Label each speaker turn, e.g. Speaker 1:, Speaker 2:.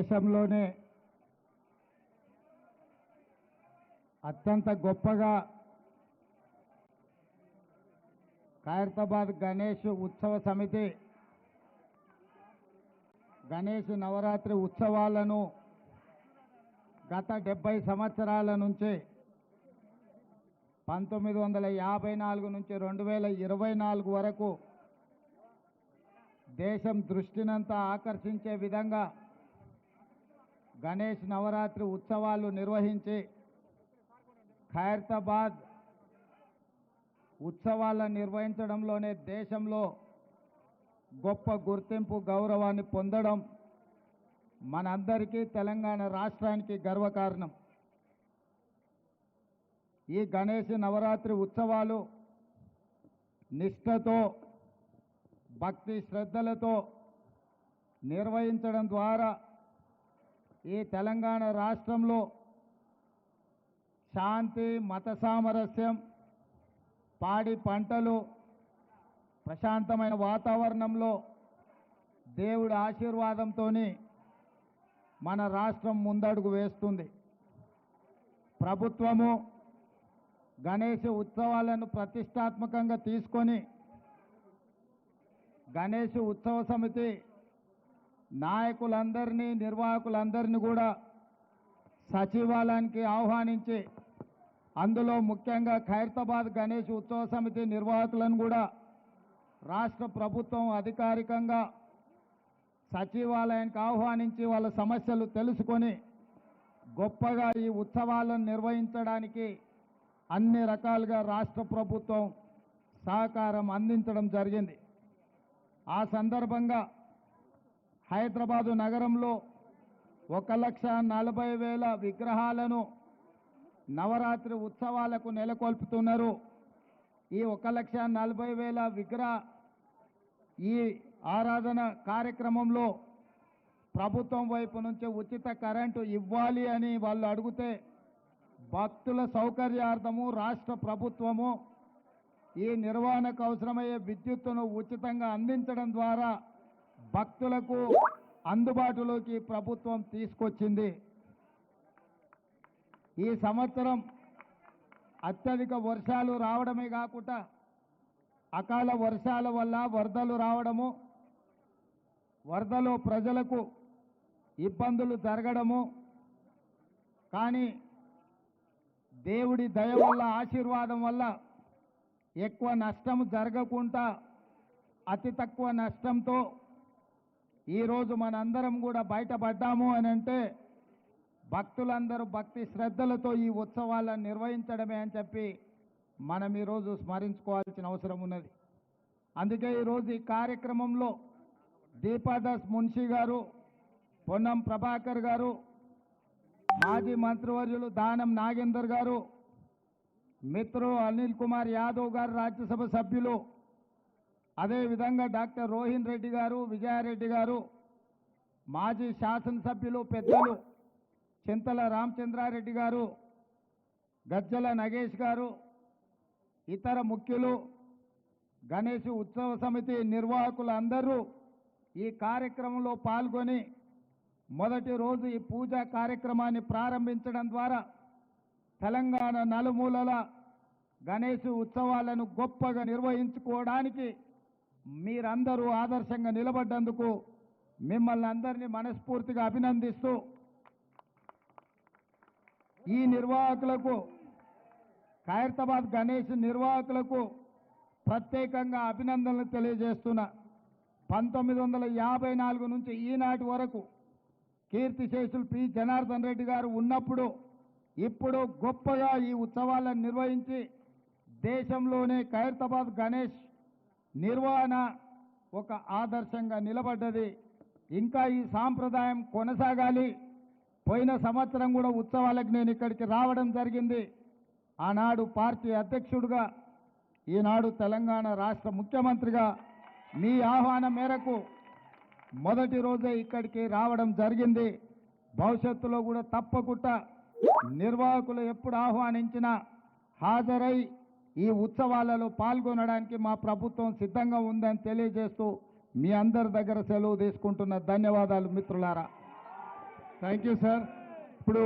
Speaker 1: దేశంలోనే అత్యంత గొప్పగా ఖైరతాబాద్ గణేష్ ఉత్సవ సమితి గణేష్ నవరాత్రి ఉత్సవాలను గత 70 సంవత్సరాల నుంచి 1954 నుంచి 2024 వరకు దేశం దృష్టినంతా ఆకర్షించే విధంగా గణేష్ నవరాత్రి ఉత్సవాలు నిర్వహించి ఖైరతాబాద్ ఉత్సవాలను నిర్వహించడంలోనే దేశంలో గొప్ప గుర్తింపు గౌరవాన్ని పొందడం మనందరికీ తెలంగాణ రాష్ట్రానికి గర్వకారణం. ఈ గణేష్ నవరాత్రి ఉత్సవాలు నిష్ఠతో భక్తి శ్రద్ధలతో నిర్వహించడం ద్వారా ఈ తెలంగాణ రాష్ట్రంలో శాంతి మత సామరస్యం పాడి పంటలు ప్రశాంతమైన వాతావరణంలో దేవుడి ఆశీర్వాదంతో మన రాష్ట్రం ముందడుగు వేస్తుంది. ప్రభుత్వము గణేష్ ఉత్సవాలను ప్రతిష్టాత్మకంగా తీసుకొని గణేష్ ఉత్సవ సమితి నాయకులందరినీ నిర్వాహకులందరినీ కూడా సచివాలయానికి ఆహ్వానించి అందులో ముఖ్యంగా ఖైరతాబాద్ గణేష్ ఉత్సవ సమితి నిర్వాహకులను కూడా రాష్ట్ర ప్రభుత్వం అధికారికంగా సచివాలయానికి ఆహ్వానించి వాళ్ళ సమస్యలు తెలుసుకొని గొప్పగా ఈ ఉత్సవాలను నిర్వహించడానికి అన్ని రకాలుగా రాష్ట్ర ప్రభుత్వం సహకారం అందించడం జరిగింది. ఆ సందర్భంగా హైదరాబాదు నగరంలో 1,40,000 విగ్రహాలను నవరాత్రి ఉత్సవాలకు నెలకొల్పుతున్నారు. ఈ 1,40,000 విగ్రహ ఈ ఆరాధన కార్యక్రమంలో ప్రభుత్వం వైపు నుంచి ఉచిత కరెంటు ఇవ్వాలి అని వాళ్ళు అడిగితే భక్తుల సౌకర్యార్థము రాష్ట్ర ప్రభుత్వము ఈ నిర్వహణకు అవసరమయ్యే విద్యుత్తును ఉచితంగా అందించడం ద్వారా భక్తులకు అందుబాటులోకి ప్రభుత్వం తీసుకొచ్చింది. ఈ సంవత్సరం అత్యధిక వర్షాలు రావడమే కాకుండా అకాల వర్షాల వల్ల వరదలు రావడము, వరదలో ప్రజలకు ఇబ్బందులు జరగడము, కానీ దేవుడి దయ వల్ల ఆశీర్వాదం వల్ల ఎక్కువ నష్టం జరగకుండా అతి తక్కువ నష్టంతో ఈరోజు మనందరం కూడా బయటపడ్డాము అని అంటే భక్తులందరూ భక్తి శ్రద్ధలతో ఈ ఉత్సవాలను నిర్వహించడమే అని చెప్పి మనం ఈరోజు స్మరించుకోవాల్సిన అవసరం ఉన్నది. అందుకే ఈరోజు ఈ కార్యక్రమంలో దీపాదాస్ మున్షి గారు, పొన్నం ప్రభాకర్ గారు, మాజీ మంత్రివర్యులు దానం నాగేందర్ గారు, మిత్రులు అనిల్ కుమార్ యాదవ్ గారు రాజ్యసభ సభ్యులు, అదేవిధంగా డాక్టర్ రోహిన్ రెడ్డి గారు, విజయారెడ్డి గారు, మాజీ శాసనసభ్యులు పెద్దలు చింతల రామచంద్రారెడ్డి గారు, గజ్జల నగేష్ గారు, ఇతర ముఖ్యులు, గణేష్ ఉత్సవ సమితి నిర్వాహకులు అందరూ ఈ కార్యక్రమంలో పాల్గొని మొదటి రోజు ఈ పూజా కార్యక్రమాన్ని ప్రారంభించడం ద్వారా తెలంగాణ నలుమూలల గణేష్ ఉత్సవాలను గొప్పగా నిర్వహించుకోవడానికి మీరందరూ ఆదర్శంగా నిలబడ్డందుకు మిమ్మల్ని అందరినీ మనస్ఫూర్తిగా అభినందిస్తూ ఈ నిర్వాహకులకు ఖైరతాబాద్ గణేష్ నిర్వాహకులకు ప్రత్యేకంగా అభినందనలు తెలియజేస్తున్నా. 1954 నుంచి ఈనాటి వరకు కీర్తిశేషులు పి జనార్దన్ రెడ్డి గారు ఉన్నప్పుడు ఇప్పుడు గొప్పగా ఈ ఉత్సవాలను నిర్వహించి దేశంలోనే ఖైరతాబాద్ గణేష్ నిర్వహణ ఒక ఆదర్శంగా నిలబడ్డది. ఇంకా ఈ సాంప్రదాయం కొనసాగాలి. పోయిన సంవత్సరం కూడా ఉత్సవాలకు నేను ఇక్కడికి రావడం జరిగింది. ఆనాడు పార్టీ అధ్యక్షుడిగా, ఈనాడు తెలంగాణ రాష్ట్ర ముఖ్యమంత్రిగా మీ ఆహ్వానం మేరకు మొదటి రోజే ఇక్కడికి రావడం జరిగింది. భవిష్యత్తులో కూడా తప్పకుండా నిర్వాహకులు ఎప్పుడు ఆహ్వానించినా హాజరై ఈ ఉత్సవాలలో పాల్గొనడానికి మా ప్రభుత్వం సిద్ధంగా ఉందని తెలియజేస్తూ మీ అందరి దగ్గర సెలవు తీసుకుంటున్న ధన్యవాదాలు మిత్రులారా.
Speaker 2: Thank you sir. ఇప్పుడు